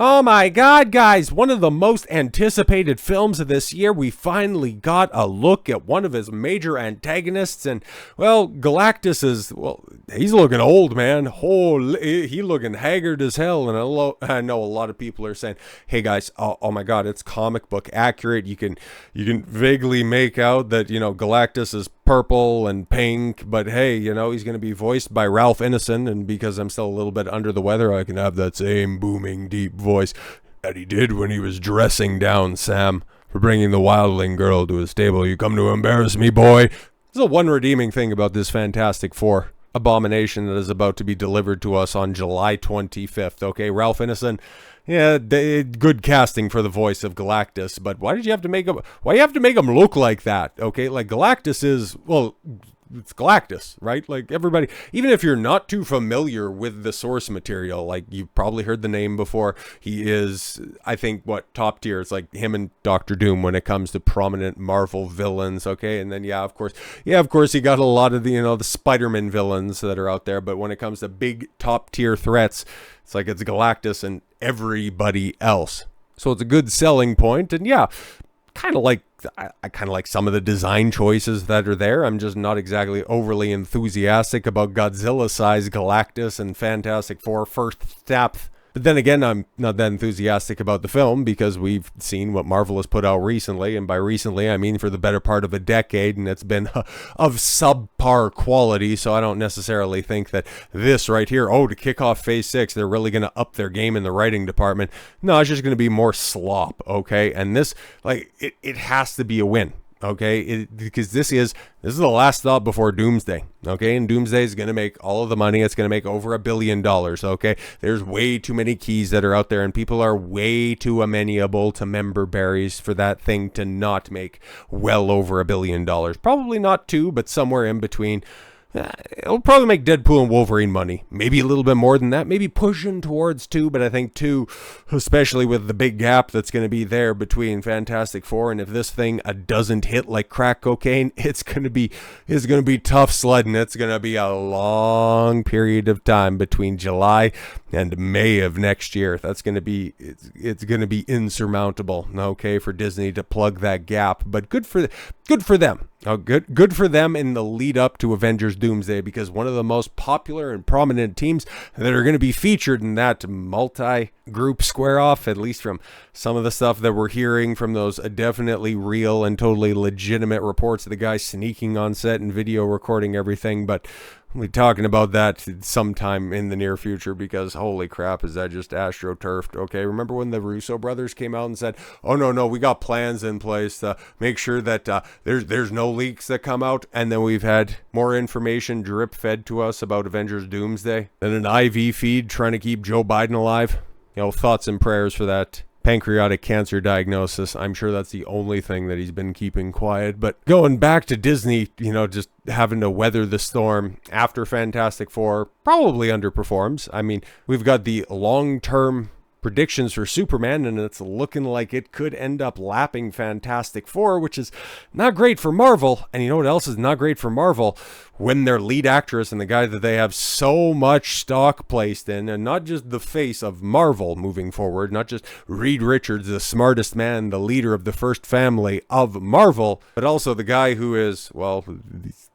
Oh my god, guys, one of the most anticipated films of this year. We finally got a look at one of his major antagonists, and, well, Galactus is, well, he's looking old, man. Holy, he looking haggard as hell, and I know a lot of people are saying, hey guys, oh my god, it's comic book accurate. You can vaguely make out that, Galactus is purple and pink, but hey, he's going to be voiced by Ralph Ineson, and because I'm still a little bit under the weather, I can have that same booming, deep voice that he did when he was dressing down Sam for bringing the wildling girl to his table. You come to embarrass me, boy. There's a one redeeming thing about this Fantastic Four abomination that is about to be delivered to us on July 25th. Okay, Ralph Ineson, yeah, good casting for the voice of Galactus, but why you have to make him look like that? Okay, like Galactus is, well, it's Galactus, right? Like everybody, even if you're not too familiar with the source material, like you've probably heard the name before, he is, I think, top tier. It's like him and Doctor Doom when it comes to prominent Marvel villains, okay? And then, of course, he got a lot of the, the Spider-Man villains that are out there, but when it comes to big top tier threats, it's like it's Galactus and everybody else. So it's a good selling point, and I kind of like some of the design choices that are there. I'm just not exactly overly enthusiastic about Godzilla-sized Galactus and Fantastic Four first step. But then again, I'm not that enthusiastic about the film because we've seen what Marvel has put out recently, and by recently I mean for the better part of a decade, and it's been of subpar quality, so I don't necessarily think that this right here, to kick off Phase 6, they're really going to up their game in the writing department. No, it's just going to be more slop, okay? And this, it has to be a win. Okay, because this is the last stop before Doomsday. Okay, and Doomsday is going to make all of the money. It's going to make over $1 billion. Okay, there's way too many keys that are out there, and people are way too amenable to member berries for that thing to not make well over $1 billion. Probably not 2, but somewhere in between. It'll probably make Deadpool and Wolverine money. Maybe a little bit more than that. Maybe pushing towards 2, but I think 2, especially with the big gap that's going to be there between Fantastic Four, and if this thing doesn't hit like crack cocaine, it's going to be tough sledding. It's going to be a long period of time between July and May of next year. That's going to be it's going to be insurmountable. Okay, for Disney to plug that gap, but good for them. Good for them in the lead up to Avengers Doomsday, because one of the most popular and prominent teams that are going to be featured in that multi-group square-off, at least from some of the stuff that we're hearing from those definitely real and totally legitimate reports of the guy sneaking on set and video recording everything, but we'll be talking about that sometime in the near future, because holy crap, is that just astroturfed. Okay, remember when the Russo brothers came out and said, oh no, we got plans in place to make sure that there's no leaks that come out, and then we've had more information drip fed to us about Avengers Doomsday than an IV feed trying to keep Joe Biden alive. Thoughts and prayers for that pancreatic cancer diagnosis. I'm sure that's the only thing that he's been keeping quiet. But going back to Disney, just having to weather the storm after Fantastic Four probably underperforms. I mean, we've got the long-term predictions for Superman, and it's looking like it could end up lapping Fantastic Four, which is not great for Marvel. And you know what else is not great for Marvel? When their lead actress and the guy that they have so much stock placed in, and not just the face of Marvel moving forward, not just Reed Richards, the smartest man, the leader of the first family of Marvel, but also the guy who is, well,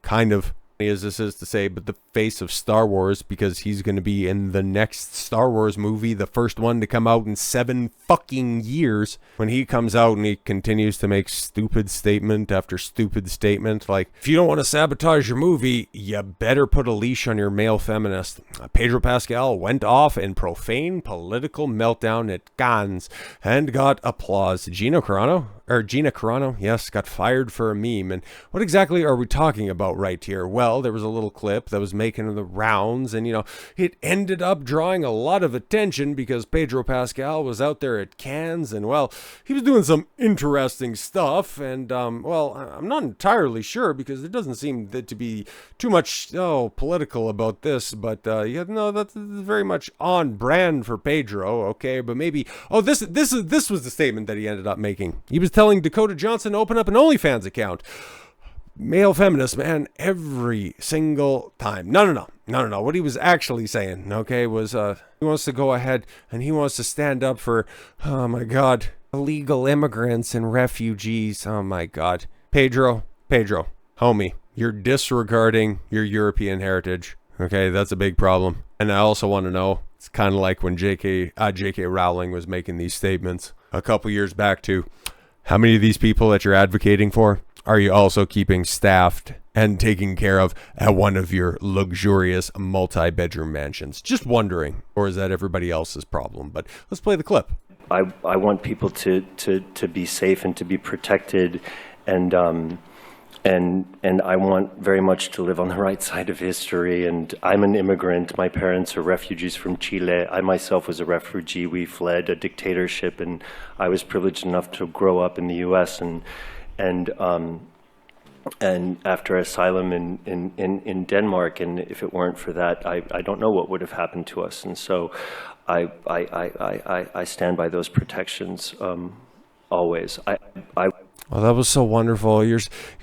kind of, as this is to say, but the face of Star Wars, because he's going to be in the next Star Wars movie, the first one to come out in 7 fucking years. When he comes out and he continues to make stupid statement after stupid statement, like, if you don't want to sabotage your movie, you better put a leash on your male feminist. Pedro Pascal went off in profane political meltdown at Cannes and got applause. Gina Carano, yes, got fired for a meme. And what exactly are we talking about right here? Well, there was a little clip that was making the rounds, and it ended up drawing a lot of attention because Pedro Pascal was out there at Cannes, and well, he was doing some interesting stuff, and well, I'm not entirely sure because there doesn't seem to be too much political about this, but that's very much on brand for Pedro. Okay, but maybe this was the statement that he ended up making. He was telling Dakota Johnson to open up an OnlyFans account. Male feminist, man, every single time. No. No. What he was actually saying, okay, was he wants to go ahead and he wants to stand up for, oh my God, illegal immigrants and refugees. Oh my God. Pedro, homie, you're disregarding your European heritage. Okay, that's a big problem. And I also want to know, it's kind of like when J.K. Rowling was making these statements a couple years back too. How many of these people that you're advocating for are you also keeping staffed and taken care of at one of your luxurious multi-bedroom mansions? Just wondering. Or is that everybody else's problem? But let's play the clip. I want people to be safe and to be protected, and I want very much to live on the right side of history. And I'm an immigrant. My parents are refugees from Chile. I myself was a refugee. We fled a dictatorship, and I was privileged enough to grow up in the U.S. and after asylum in Denmark. And if it weren't for that, I don't know what would have happened to us. And so I stand by those protections always. Oh, that was so wonderful. You're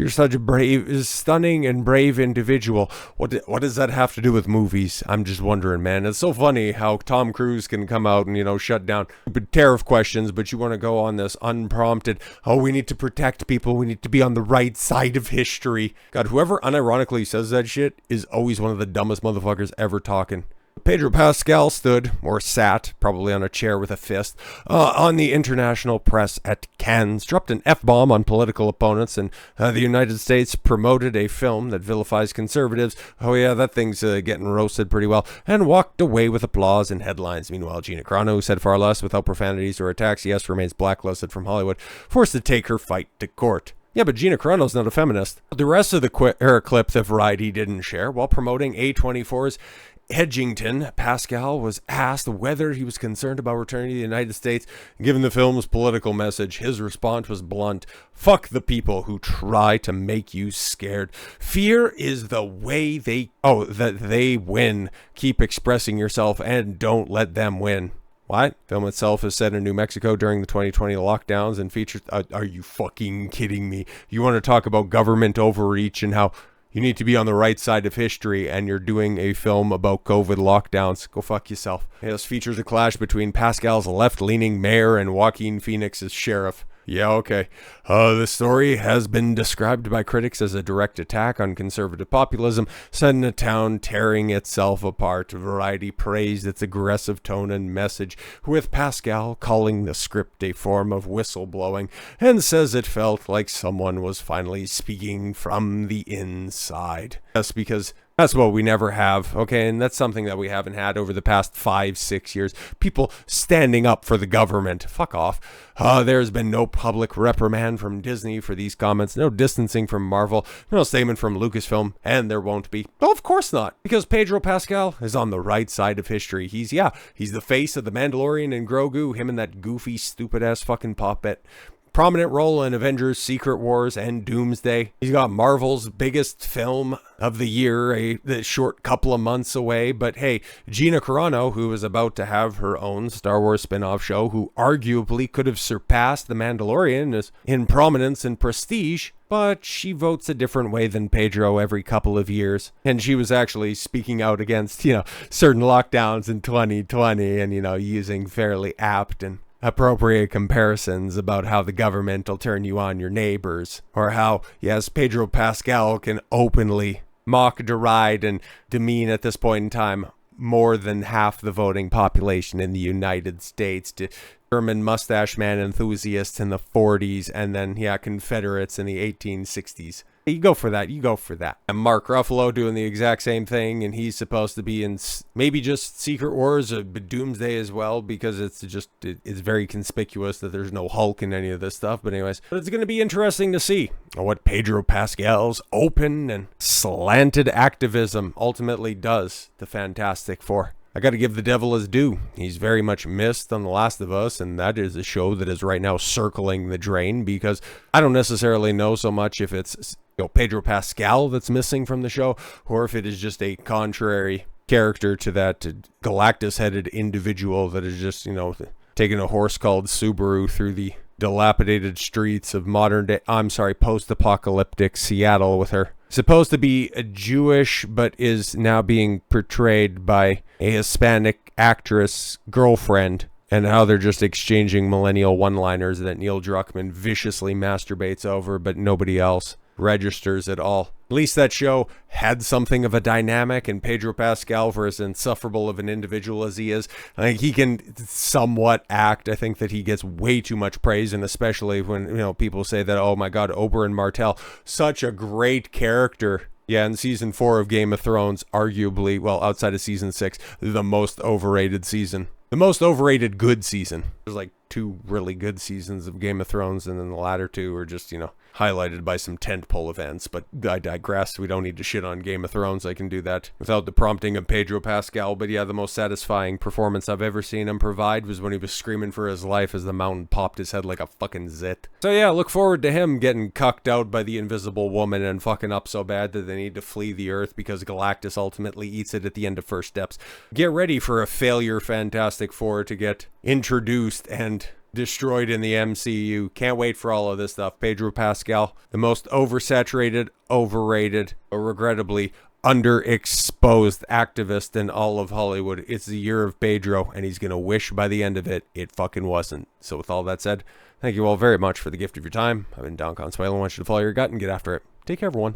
such a brave, stunning and brave individual. What does that have to do with movies? I'm just wondering, man. It's so funny how Tom Cruise can come out and, shut down stupid tariff questions, but you want to go on this unprompted, oh, we need to protect people. We need to be on the right side of history. God, whoever unironically says that shit is always one of the dumbest motherfuckers ever talking. Pedro Pascal stood, or sat, probably on a chair with a fist, on the international press at Cannes, dropped an F-bomb on political opponents, and the United States promoted a film that vilifies conservatives. Oh yeah, that thing's getting roasted pretty well, and walked away with applause and headlines. Meanwhile, Gina Carano, who said far less without profanities or attacks, yes, remains blacklisted from Hollywood, forced to take her fight to court. Yeah, but Gina Carano's not a feminist. The rest of the clip that Variety didn't share, while promoting A24's Edgington, Pascal was asked whether he was concerned about returning to the United States. Given the film's political message, his response was blunt. Fuck the people who try to make you scared. Fear is the way that they win. Keep expressing yourself and don't let them win. What? Film itself is set in New Mexico during the 2020 lockdowns and features... Are you fucking kidding me? You want to talk about government overreach and how you need to be on the right side of history, and you're doing a film about COVID lockdowns? Go fuck yourself. This features a clash between Pascal's left-leaning mayor and Joaquin Phoenix's sheriff. Yeah, okay. The story has been described by critics as a direct attack on conservative populism, set in a town tearing itself apart. Variety praised its aggressive tone and message, with Pascal calling the script a form of whistleblowing, and says it felt like someone was finally speaking from the inside. That's because that's what we never have, okay? And that's something that we haven't had over the past 5-6 years. People standing up for the government. Fuck off. There's been no public reprimand from Disney for these comments, no distancing from Marvel, no statement from Lucasfilm, and there won't be. Well, of course not, because Pedro Pascal is on the right side of history. He's the face of the Mandalorian and Grogu, him and that goofy, stupid-ass fucking puppet. Prominent role in Avengers, Secret Wars, and Doomsday. He's got Marvel's biggest film of the year, a short couple of months away. But hey, Gina Carano, who is about to have her own Star Wars spin-off show, who arguably could have surpassed The Mandalorian is in prominence and prestige, but she votes a different way than Pedro every couple of years. And she was actually speaking out against, certain lockdowns in 2020 and, using fairly apt and appropriate comparisons about how the government will turn you on your neighbors, or how, yes, Pedro Pascal can openly mock, deride, and demean at this point in time more than half the voting population in the United States, to German mustache man enthusiasts in the 40s, and then, Confederates in the 1860s. You go for that. And Mark Ruffalo doing the exact same thing, and he's supposed to be in maybe just Secret Wars, but Doomsday as well, because it's very conspicuous that there's no Hulk in any of this stuff. But anyways, it's going to be interesting to see what Pedro Pascal's open and slanted activism ultimately does to Fantastic Four. I got to give the devil his due. He's very much missed on The Last of Us, and that is a show that is right now circling the drain, because I don't necessarily know so much if it's Pedro Pascal that's missing from the show, or if it is just a contrary character to that Galactus-headed individual that is just, taking a horse called Subaru through the dilapidated streets of post-apocalyptic Seattle with her supposed to be a Jewish, but is now being portrayed by a Hispanic actress girlfriend, and how they're just exchanging millennial one-liners that Neil Druckmann viciously masturbates over, but nobody else registers at all. At least that show had something of a dynamic, and Pedro Pascal, for as insufferable of an individual as he is, I think he can somewhat act. I think that he gets way too much praise, and especially when, you know, people say that, oh my God, Oberyn Martell, such a great character. Yeah, in season 4 of Game of Thrones, arguably, well, outside of season 6, the most overrated season. The most overrated good season. There's like 2 really good seasons of Game of Thrones, and then the latter 2 are just, you know, highlighted by some tentpole events. But I digress. We don't need to shit on Game of Thrones. I can do that without the prompting of Pedro Pascal. But yeah, the most satisfying performance I've ever seen him provide was when he was screaming for his life as the mountain popped his head like a fucking zit. So yeah, look forward to him getting cucked out by the Invisible Woman and fucking up so bad that they need to flee the Earth because Galactus ultimately eats it at the end of First Steps. Get ready for a failure Fantastic Four to get introduced and destroyed in the MCU. Can't wait for all of this stuff. Pedro Pascal, the most oversaturated, overrated, or regrettably underexposed activist in all of Hollywood. It's the year of Pedro, and he's gonna wish by the end of it, it fucking wasn't. So with all that said, thank you all very much for the gift of your time. I've been Don Consuelo. I want you to follow your gut and get after it. Take care, everyone.